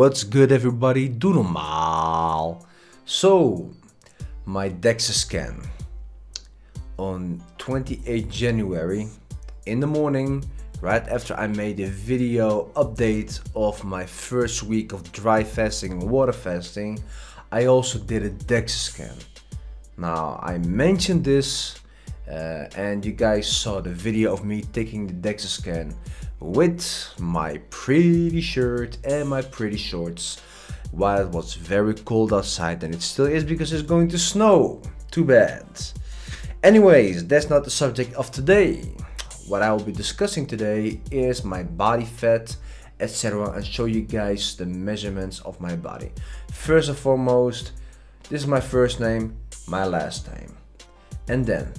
What's good everybody? Doe normaal. So, my DexaScan on 28 January in the morning, right after I made a video update of my first week of dry fasting and water fasting, I also did a DexaScan. Now, I mentioned this and you guys saw the video of me taking the DexaScan with my pretty shirt and my pretty shorts while it was very cold outside, and it still is because it's going to snow. Too bad. Anyways, that's not the subject of today. What I will be discussing today is my body fat, etc., and show you guys the measurements of my body. First and foremost, this is my first name, my last name, and then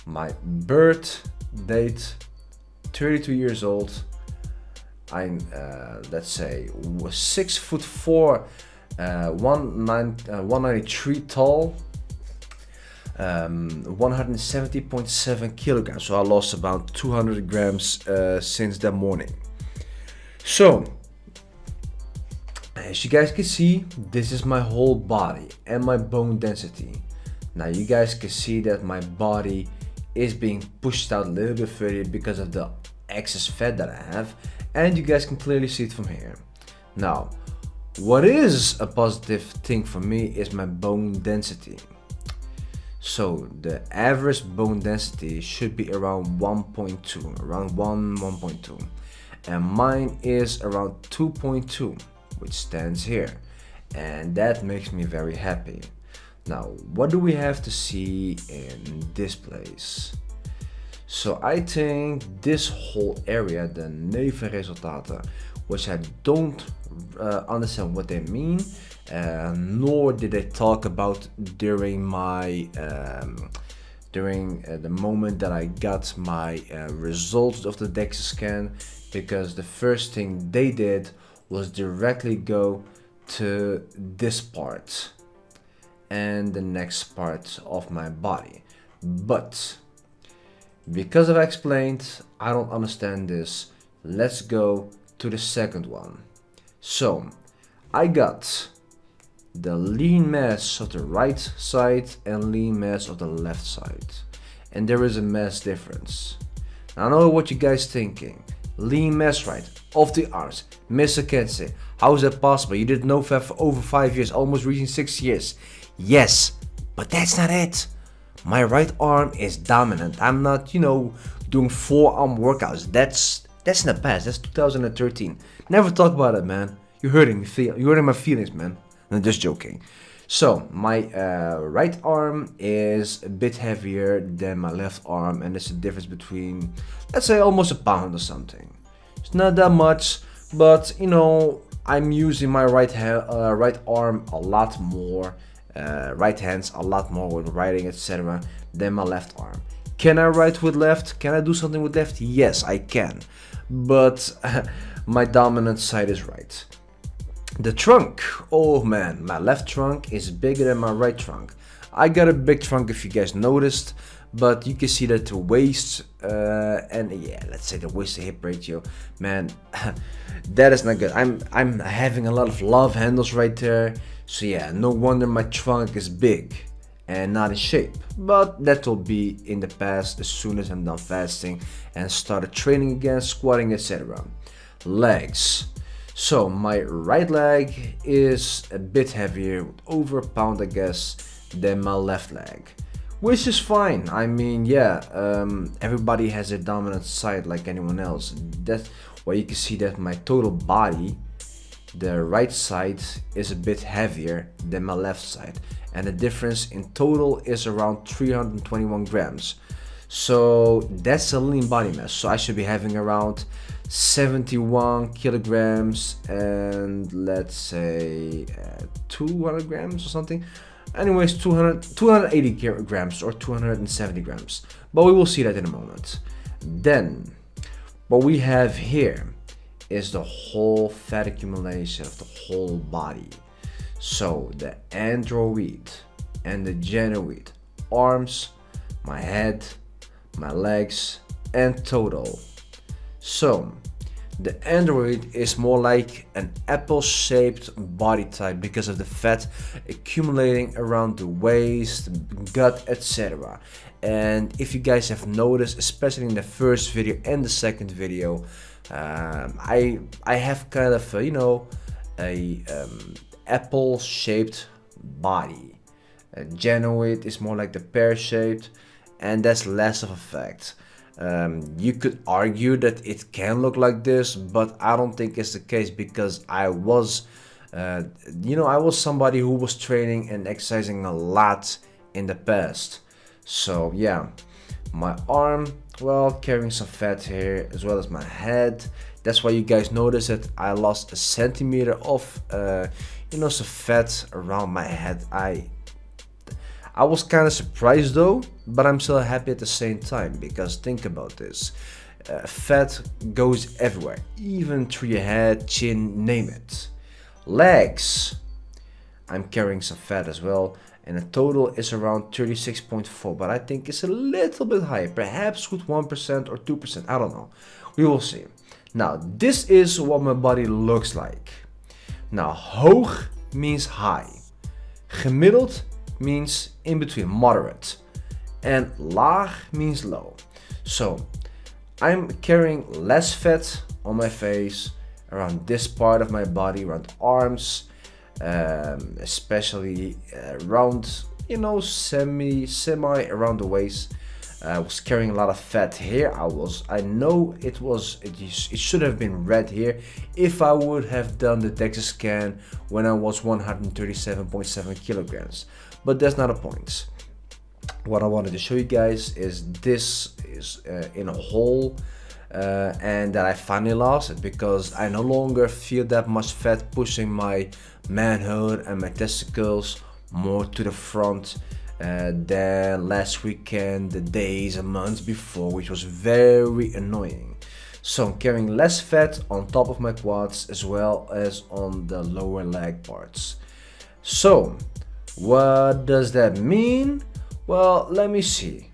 my birth date, 32 years old. I'm let's say 6'4", 193 tall, 170.7 kilograms. So I lost about 200 grams since that morning. So as you guys can see, this is my whole body and my bone density. Now you guys can see that my body is being pushed out a little bit further because of the excess fat that I have, and you guys can clearly see it from here. Now, what is a positive thing for me is my bone density. So the average bone density should be around 1.2, around 1.2, and mine is around 2.2, which stands here, and that makes me very happy. Now, what do we have to see in this place? So I think this whole area, the nevenresultaten, which I don't understand what they mean, nor did they talk about during my the moment that I got my results of the DexaScan, because the first thing they did was directly go to this part and the next part of my body. But because I've explained, I don't understand this. Let's go to the second one. So I got the lean mass of the right side and lean mass of the left side, and there is a mass difference. Now, I know what you guys thinking. Lean mass right of the arms, Mr. Kenzie, how is that possible? You did no fat for over 5 years, almost reaching 6 years. Yes, but that's not it. My right arm is dominant. I'm not, doing forearm workouts. That's in the past. That's 2013. Never talk about it, man. You're hurting my feelings, man. I'm just joking. So my right arm is a bit heavier than my left arm, and there's a difference between, let's say, almost a pound or something. It's not that much, but I'm using my right arm a lot more. Right hands a lot more when writing, etc., than my left arm. Can I write with left? Can I do something with left? Yes, I can, but my dominant side is right. The trunk, oh man, my left trunk is bigger than my right trunk. I got a big trunk, if you guys noticed, but you can see that the waist and yeah, let's say the waist to hip ratio, man, that is not good. I'm having a lot of love handles right there. So yeah, no wonder my trunk is big and not in shape, but that will be in the past as soon as I'm done fasting and started training again, squatting, etc. Legs. So my right leg is a bit heavier, over a pound I guess, than my left leg, which is fine. I mean, yeah, everybody has a dominant side like anyone else. That's why you can see that my total body, the right side is a bit heavier than my left side, and the difference in total is around 321 grams. So that's a lean body mass. So I should be having around 71 kilograms and let's say 200 grams or something. Anyways, 280 grams or 270 grams. But we will see that in a moment. Then what we have here is the whole fat accumulation of the whole body. So the android and the Januari, arms, my head, my legs, and total. So The android is more like an apple-shaped body type because of the fat accumulating around the waist, gut, etc. And if you guys have noticed, especially in the first video and the second video, I have kind of a apple-shaped body. Januari is more like the pear-shaped, and that's less of a fact. You could argue that it can look like this, but I don't think it's the case because I was somebody who was training and exercising a lot in the past. So yeah, my arm, well, carrying some fat here as well as my head. That's why you guys notice that I lost a centimeter of some fat around my head. I was kind of surprised though, but I'm still happy at the same time, because think about this. Fat goes everywhere, even through your head, chin, name it. Legs, I'm carrying some fat as well, and the total is around 36.4, but I think it's a little bit higher, perhaps with 1% or 2%, I don't know. We will see. Now, this is what my body looks like. Now, hoog means high. Gemiddeld means in between, moderate, and laag means low. So I'm carrying less fat on my face, around this part of my body, around arms, especially around semi around the waist. I was carrying a lot of fat here. I know it should have been red here if I would have done the DexaScan when I was 137.7 kilograms. But that's not a point. What I wanted to show you guys is this is in a hole, and that I finally lost it because I no longer feel that much fat pushing my manhood and my testicles more to the front than last weekend, the days and months before, which was very annoying. So I'm carrying less fat on top of my quads as well as on the lower leg parts. So what does that mean? Well, let me see.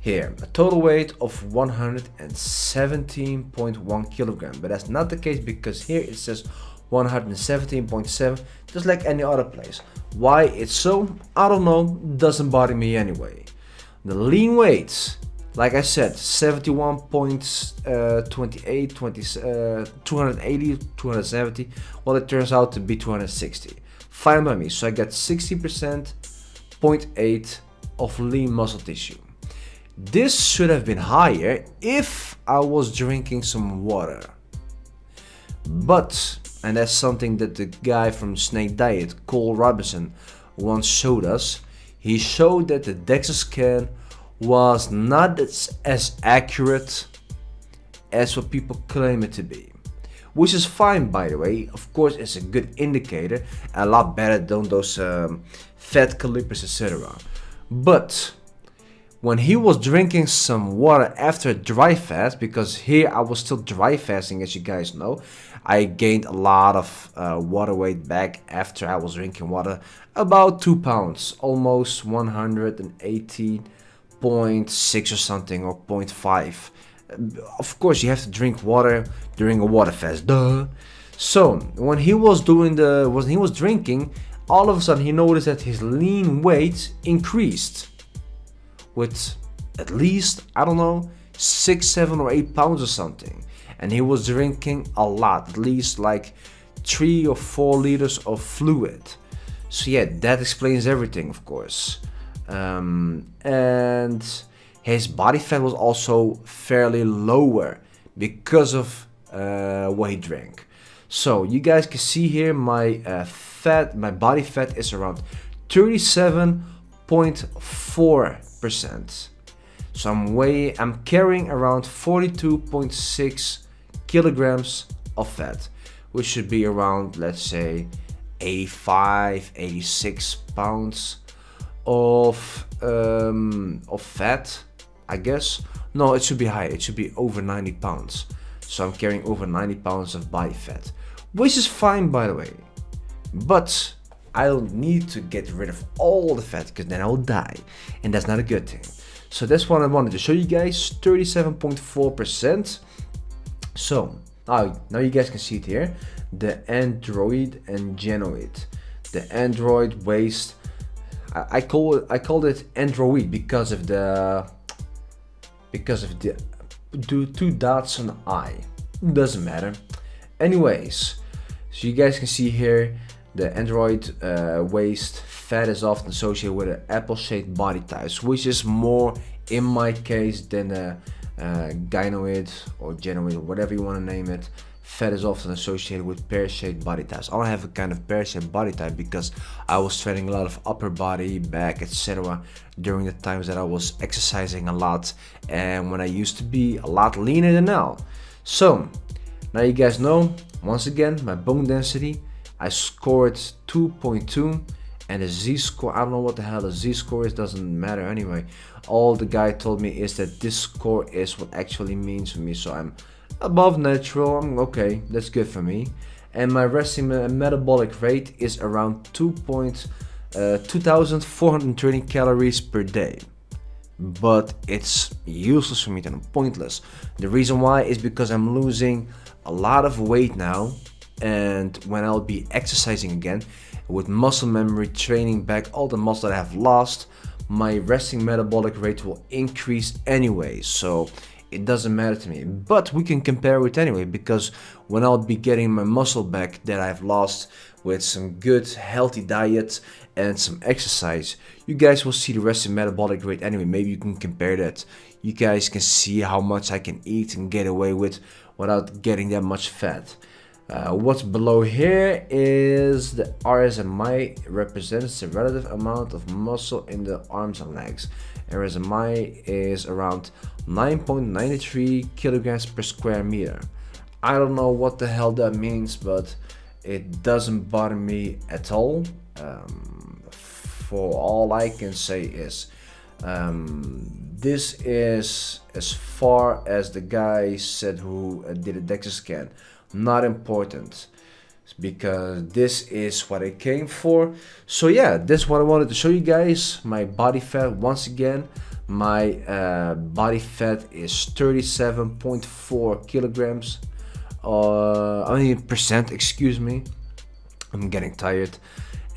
Here, a total weight of 117.1 kilogram, but that's not the case because here it says 117.7, just like any other place. Why it's so, I don't know, doesn't bother me anyway. The lean weight, like I said, 71.28, 280, 270, well, it turns out to be 260. Fine by me, so I got 60.8 of lean muscle tissue. This should have been higher if I was drinking some water. But, and that's something that the guy from Snake Diet, Cole Robinson, once showed us. He showed that the DexaScan was not as accurate as what people claim it to be. Which is fine, by the way. Of course, it's a good indicator, a lot better than those fat calipers, etc. But when he was drinking some water after a dry fast, because here I was still dry fasting, as you guys know, I gained a lot of water weight back after I was drinking water, about 2 pounds, almost 180.6 or something, or 0.5. Of course, you have to drink water during a water fast, duh. So when he was drinking, all of a sudden he noticed that his lean weight increased with at least, I don't know, 6, 7 or 8 pounds or something. And he was drinking a lot, at least like 3 or 4 liters of fluid. So yeah, that explains everything, of course. And his body fat was also fairly lower because of what he drank. So you guys can see here my body fat is around 37.4%. So I'm carrying around 42.6 kilograms of fat, which should be around, let's say, 85, 86 pounds of fat, I guess. No, it should be higher. It should be over 90 pounds. So I'm carrying over 90 pounds of body fat, which is fine, by the way. But I'll need to get rid of all the fat because then I'll die, and that's not a good thing. So that's what I wanted to show you guys, 37.4%. So now you guys can see it here. The Android and Genoid. The Android waist. I called it Android because of the two dots on the eye. Doesn't matter. Anyways, so you guys can see here the Android waist fat is often associated with an apple-shaped body types, which is more in my case than the gynoid or genoid or whatever you want to name it. Fat is often associated with pear-shaped body types. I don't have a kind of pear-shaped body type because I was training a lot of upper body, back, etc. during the times that I was exercising a lot and when I used to be a lot leaner than now. So now you guys know, once again, my bone density, I scored 2.2 and the Z-score, I don't know what the hell the Z-score is, doesn't matter anyway. All the guy told me is that this score is what actually means for me, so I'm above natural. I'm okay, that's good for me. And my resting metabolic rate is around 2,420 calories per day. But it's useless for me and pointless. The reason why is because I'm losing a lot of weight now, and when I'll be exercising again with muscle memory, training back all the muscle that I have lost, my resting metabolic rate will increase anyway, so it doesn't matter to me. But we can compare it anyway, because when I'll be getting my muscle back that I've lost with some good healthy diet and some exercise, you guys will see the resting metabolic rate anyway. Maybe you can compare that. You guys can see how much I can eat and get away with without getting that much fat. What's below here is the RSMI, represents the relative amount of muscle in the arms and legs. RSMI is around 9.93 kilograms per square meter. I don't know what the hell that means, but it doesn't bother me at all. For all I can say is this is as far as the guy said who did a DexaScan. Not important, because this is what I came for. So yeah, that's what I wanted to show you guys. My body fat, once again, my body fat is 37.4 kilograms, percent, excuse me. I'm getting tired.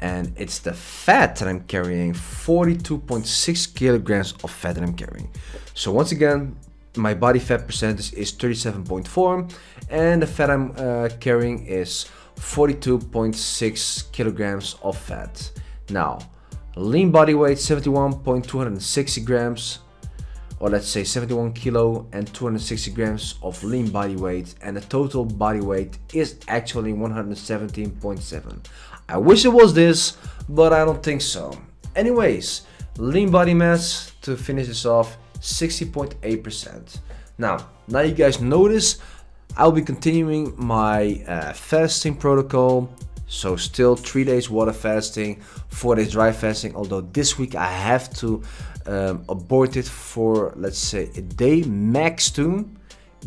And it's the fat that I'm carrying, 42.6 kilograms of fat that I'm carrying. So once again, my body fat percentage is 37.4 and the fat I'm carrying is 42.6 kilograms of fat. Now, lean body weight 71.260 grams, or let's say 71 kilo and 260 grams of lean body weight, and the total body weight is actually 117.7. I wish it was this, but I don't think so. Anyways, lean body mass, to finish this off, 60.8%. Now you guys notice I'll be continuing my fasting protocol. So still 3 days water fasting, 4 days dry fasting, although this week I have to abort it for, let's say, a day max 2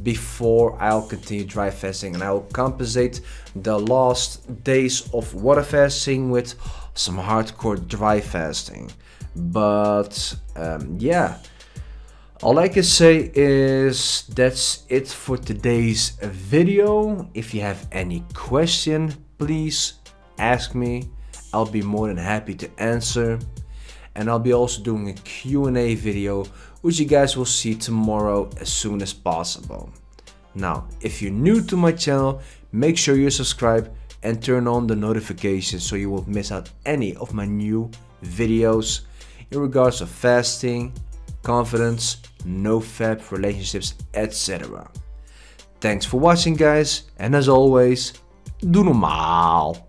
before I'll continue dry fasting, and I'll compensate the lost days of water fasting with some hardcore dry fasting. But yeah, all I can say is that's it for today's video. If you have any question, please ask me. I'll be more than happy to answer. And I'll be also doing a Q&A video, which you guys will see tomorrow as soon as possible. Now, if you're new to my channel, make sure you subscribe and turn on the notifications so you won't miss out any of my new videos in regards of fasting, confidence, no fap, relationships, etc. Thanks for watching, guys, and as always, doe normaal.